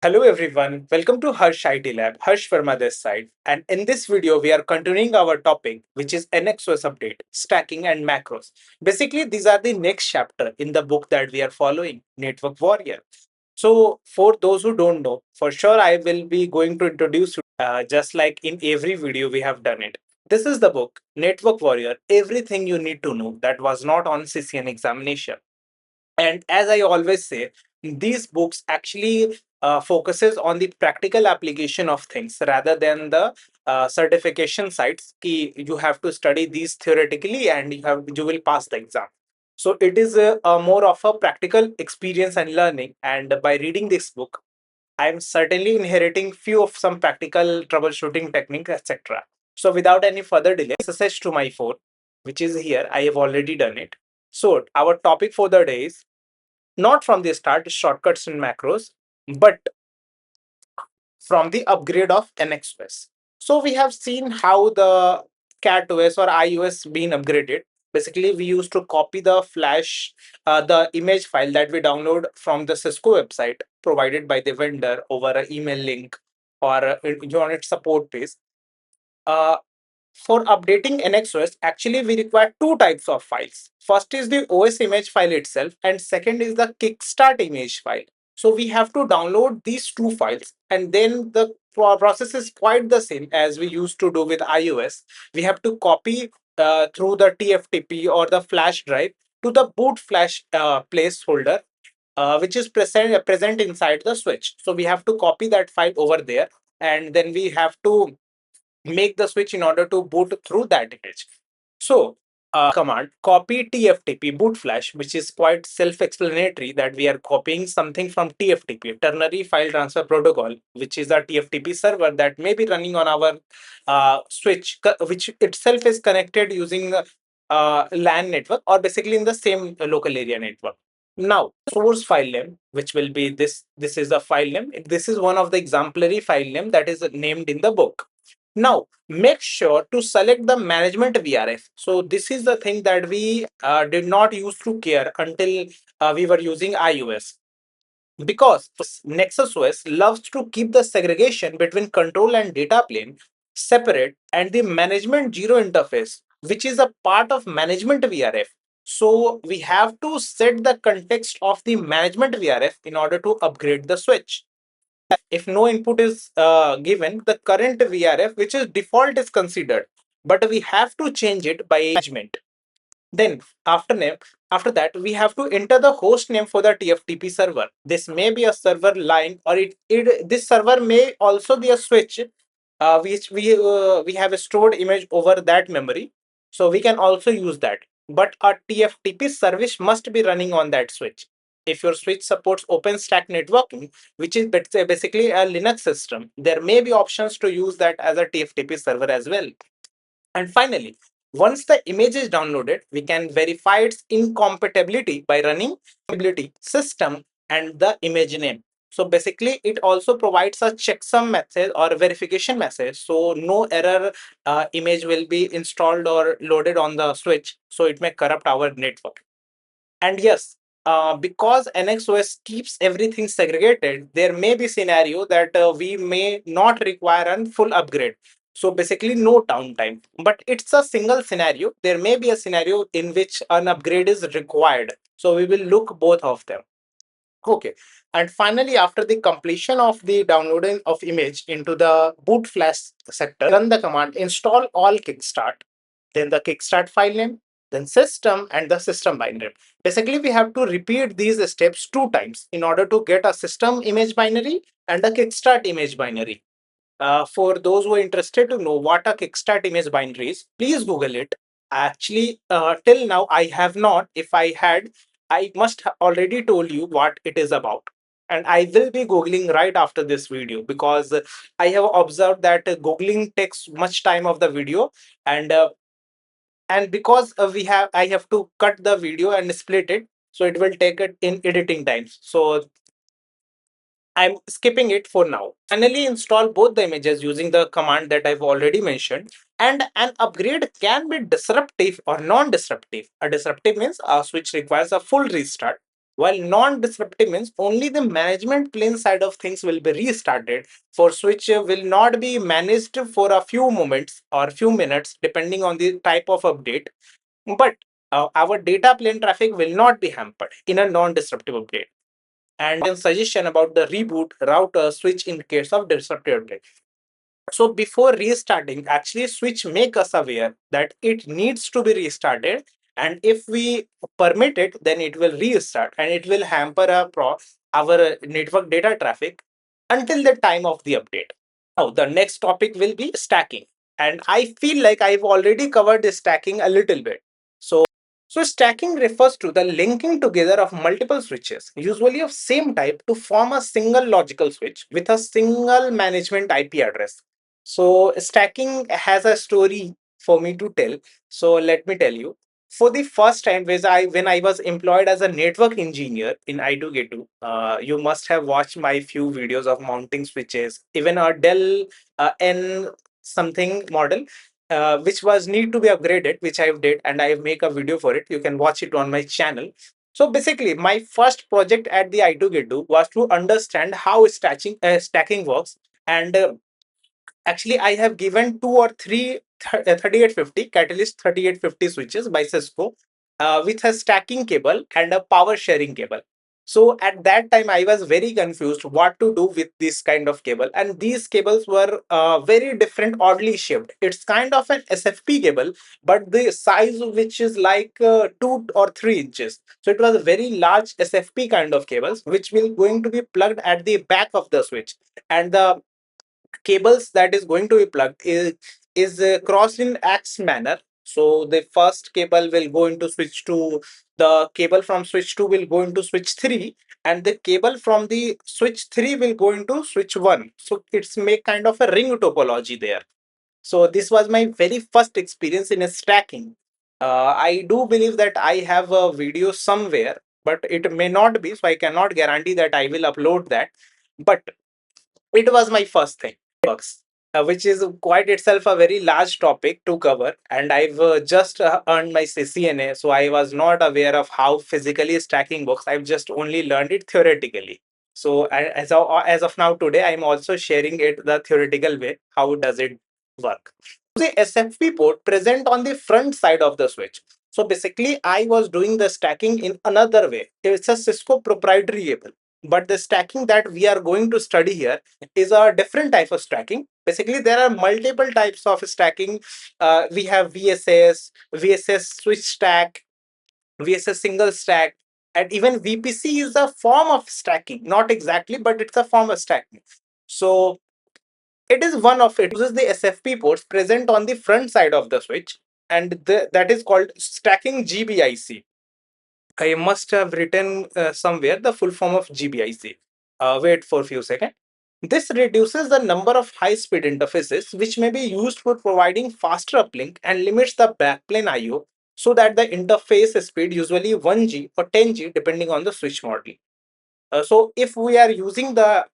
Hello everyone, welcome to Harsh IT Lab. Harsh Verma this side. And in this video, we are continuing our topic, which is NXOS update, stacking and macros. Basically, these are the next chapter in the book that we are following, Network Warrior. So, for those who don't know, for sure I will be going to introduce you, just like in every video we have done it. This is the book, Network Warrior, everything you need to know that was not on CCN examination. And as I always say, these books actually focuses on the practical application of things rather than the certification sites. Ki you have to study these theoretically and you will pass the exam. So it is a more of a practical experience and learning. And by reading this book, I'm certainly inheriting few of some practical troubleshooting techniques, etc. So without any further delay, access to my phone, which is here. I have already done it. So our topic for the day is not from the start shortcuts and macros, but from the upgrade of NXOS. So we have seen how the CatOS or iOS been upgraded. Basically, we used to copy the flash, the image file that we download from the Cisco website provided by the vendor over an email link or on its support page. Uh, for updating NXOS, actually we require two types of files. First is the OS image file itself, and second is the Kickstart image file. So we have to download these two files, and then the process is quite the same as we used to do with iOS. We have to copy through the TFTP or the flash drive to the boot flash placeholder, which is present inside the switch. So we have to copy that file over there, and then we have to make the switch in order to boot through that image. So, command copy TFTP boot flash, which is quite self-explanatory that we are copying something from TFTP, Ternary File Transfer Protocol, which is a TFTP server that may be running on our switch, which itself is connected using LAN network or basically in the same local area network. Now, source file name, which will be this. This is the file name. This is one of the exemplary file name that is named in the book. Now, make sure to select the management VRF. So this is the thing that we did not use to care until we were using iOS. Because Nexus OS loves to keep the segregation between control and data plane separate and the management zero interface, which is a part of management VRF. So we have to set the context of the management VRF in order to upgrade the switch. If no input is given, the current VRF, which is default, is considered, but we have to change it by management. Then after that, we have to enter the host name for the TFTP server. This may be a server line, or this server may also be a switch, which we have a stored image over that memory, so we can also use that. But a TFTP service must be running on that switch. If your switch supports OpenStack networking, which is basically a Linux system, there may be options to use that as a TFTP server as well. And finally, once the image is downloaded, we can verify its incompatibility by running compatibility system and the image name. So basically, it also provides a checksum message or verification message. So no error image will be installed or loaded on the switch. So it may corrupt our network. And yes, because NXOS keeps everything segregated, there may be scenario that we may not require a full upgrade. So basically, no downtime. But it's a single scenario. There may be a scenario in which an upgrade is required. So we will look both of them. Okay. And finally, after the completion of the downloading of image into the boot flash sector, run the command install all kickstart, then the kickstart file name, then system and the system binary. Basically, we have to repeat these steps two times in order to get a system image binary and a kickstart image binary. For those who are interested to know what a kickstart image binary is, please Google it. Actually, till now, I have not. If I had, I must have already told you what it is about. And I will be Googling right after this video because I have observed that Googling takes much time of the video, and because I have to cut the video and split it, so it will take it in editing times. So I'm skipping it for now. Finally, install both the images using the command that I've already mentioned. And an upgrade can be disruptive or non-disruptive. A disruptive means a switch requires a full restart. While non-disruptive means only the management plane side of things will be restarted, for switch will not be managed for a few moments or few minutes depending on the type of update. But our data plane traffic will not be hampered in a non-disruptive update. And then suggestion about the reboot router switch in case of disruptive update. So before restarting, actually switch make us aware that it needs to be restarted. And if we permit it, then it will restart and it will hamper our network data traffic until the time of the update. Now, the next topic will be stacking. And I feel like I've already covered the stacking a little bit. So stacking refers to the linking together of multiple switches, usually of same type, to form a single logical switch with a single management IP address. So stacking has a story for me to tell. So let me tell you. For the first time, when I was employed as a network engineer in I2K2, you must have watched my few videos of mounting switches, even a Dell N something model which was need to be upgraded, which I did, and I make a video for it. You can watch it on my channel. So basically, my first project at the I2K2 was to understand how stacking works, and actually, I have given two or three 3850 Catalyst 3850 switches by Cisco with a stacking cable and a power sharing cable. So at that time, I was very confused what to do with this kind of cable. And these cables were very different, oddly shaped. It's kind of an SFP cable, but the size of which is like 2 or 3 inches. So it was a very large SFP kind of cables, which will going to be plugged at the back of the switch. And the cables that is going to be plugged is crossed in X manner. So the first cable will go into switch 2, the cable from switch 2 will go into switch 3, and the cable from the switch 3 will go into switch 1. So it's make kind of a ring topology there. So this was my very first experience in a stacking. I do believe that I have a video somewhere, but it may not be, so I cannot guarantee that I will upload that. But it was my first thing works, which is quite itself a very large topic to cover, and I've just earned my CCNA, so I was not aware of how physically stacking works. I've just only learned it theoretically. So as of now today, I'm also sharing it the theoretical way. How does it work? The SFP port present on the front side of the switch. So basically, I was doing the stacking in another way. It's a Cisco proprietary cable, but the stacking that we are going to study here is a different type of stacking. Basically, there are multiple types of stacking. We have VSS switch stack, VSS single stack, and even VPC is a form of stacking. Not exactly, but it's a form of stacking. So it is one of it uses the SFP ports present on the front side of the switch, and that is called stacking GBIC. I must have written somewhere the full form of GBIC. Wait for a few seconds. This reduces the number of high-speed interfaces which may be used for providing faster uplink and limits the backplane I/O so that the interface speed usually 1G or 10G depending on the switch model. So if we are using the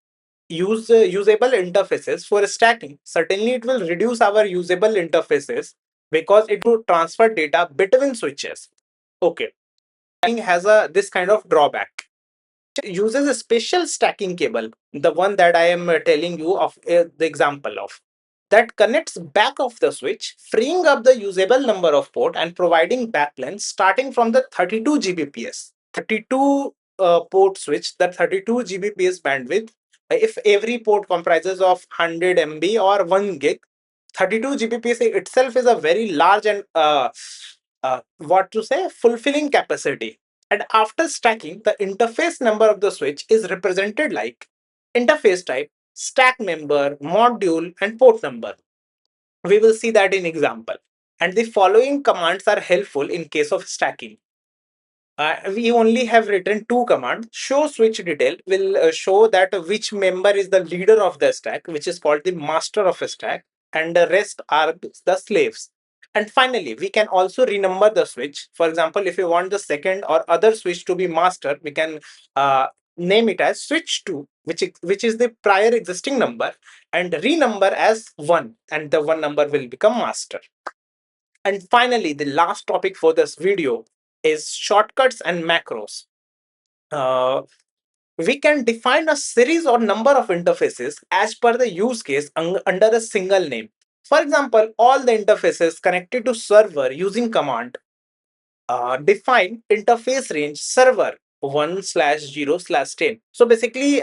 usable interfaces for stacking, certainly it will reduce our usable interfaces because it will transfer data between switches. Okay, has a this kind of drawback. It uses a special stacking cable, the one that I am telling you of the example of, that connects back of the switch, freeing up the usable number of port and providing backplanes starting from the 32 Gbps. 32 port switch, the 32 Gbps bandwidth. If every port comprises of 100 MB or 1 gig, 32 Gbps itself is a very large and what to say fulfilling capacity. And after stacking, the interface number of the switch is represented like interface type, stack member, module, and port number. We will see that in example. And the following commands are helpful in case of stacking. We only have written two commands. Show switch detail will show that which member is the leader of the stack, which is called the master of a stack, and the rest are the slaves. And finally, we can also renumber the switch. For example, if you want the second or other switch to be master, we can name it as switch 2, which is the prior existing number, and renumber as 1, and the 1 number will become master. And finally, the last topic for this video is shortcuts and macros. uh, we can define a series or number of interfaces as per the use case under a single name. For example, all the interfaces connected to server using command define interface range server 1/0/10. So basically,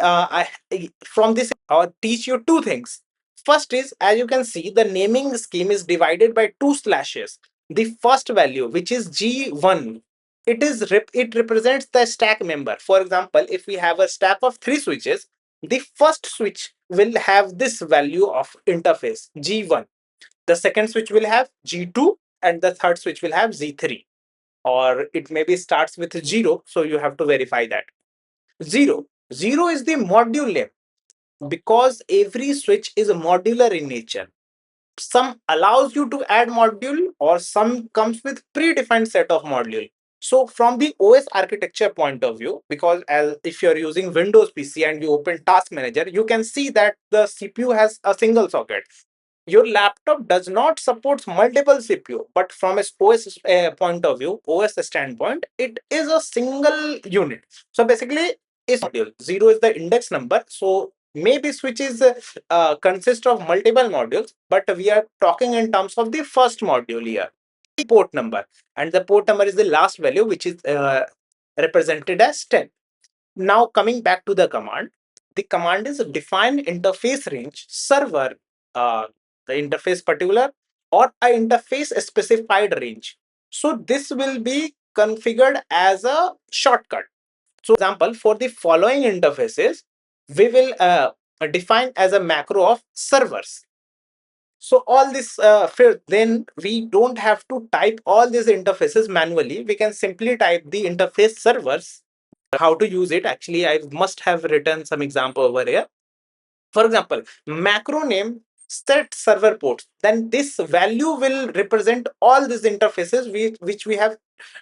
from this, I'll teach you two things. First is, as you can see, the naming scheme is divided by two slashes. The first value, which is G1, it represents the stack member. For example, if we have a stack of three switches, the first switch will have this value of interface G1. The second switch will have G2, and the third switch will have Z3, or it maybe starts with 0, so you have to verify that. 0 is the module name, because every switch is modular in nature. Some allows you to add module, or some comes with predefined set of module. So from the OS architecture point of view, because as if you're using Windows PC and you open task manager, you can see that the CPU has a single socket. Your laptop does not support multiple CPU, but from a OS point of view, OS standpoint, it is a single unit. So basically, is module. 0 is the index number. So maybe switches consist of multiple modules, but we are talking in terms of the first module here, the port number, and the port number is the last value, which is represented as 10. Now coming back to the command is define interface range server, uh, the interface particular, or a interface specified range. So this will be configured as a shortcut. So example, for the following interfaces, we will define as a macro of servers. So all this, then we don't have to type all these interfaces manually. We can simply type the interface servers. How to use it? Actually, I must have written some example over here. For example, macro name set server ports. Then this value will represent all these interfaces which we have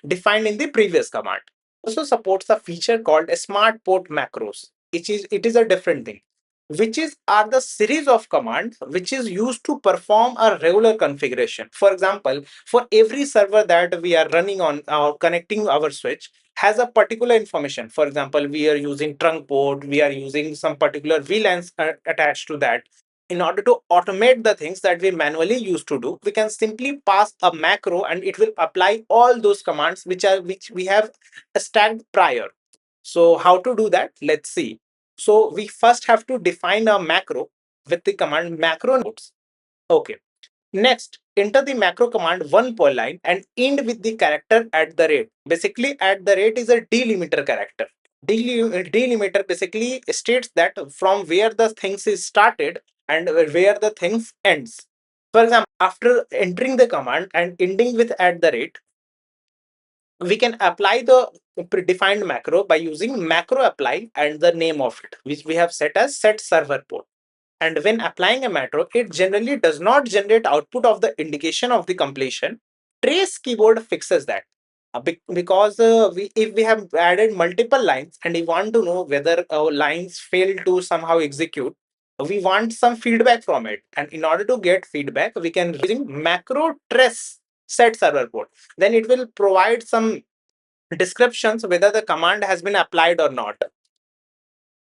defined in the previous command. Also supports a feature called a smart port macros. It is a different thing, which is are the series of commands which is used to perform a regular configuration. For example, for every server that we are running on or connecting our switch has a particular information. For example, we are using trunk port, we are using some particular VLANs attached to that. In order to automate the things that we manually used to do, we can simply pass a macro and it will apply all those commands which we have stacked prior. So how to do that? Let's see. So we first have to define a macro with the command macro nodes. Okay. Next, enter the macro command one per line and end with the character at the rate. Basically, at the rate is a delimiter character. Delimiter basically states that from where the things is started and where the things ends. For example, after entering the command and ending with at the rate, we can apply the predefined macro by using macro apply and the name of it, which we have set as set server port. And when applying a macro, it generally does not generate output of the indication of the completion. Trace keyboard fixes that. Because if we have added multiple lines and we want to know whether our lines fail to somehow execute, we want some feedback from it. And in order to get feedback, we can using macro trace set server port. Then it will provide some descriptions whether the command has been applied or not.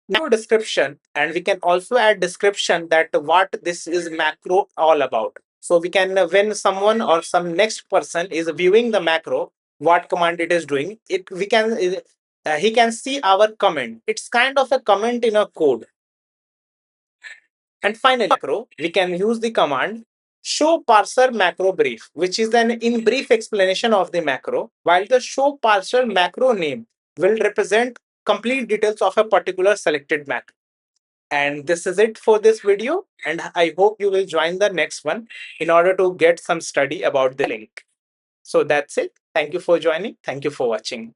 Now description, and we can also add description that what this is macro all about. So we can when someone or some next person is viewing the macro, what command it is doing, it we can he can see our comment. It's kind of a comment in a code. And finally, macro, we can use the command show parser macro brief, which is an in brief explanation of the macro, while the show parser macro name will represent complete details of a particular selected macro. And this is it for this video. And I hope you will join the next one in order to get some study about the link. So that's it. Thank you for joining. Thank you for watching.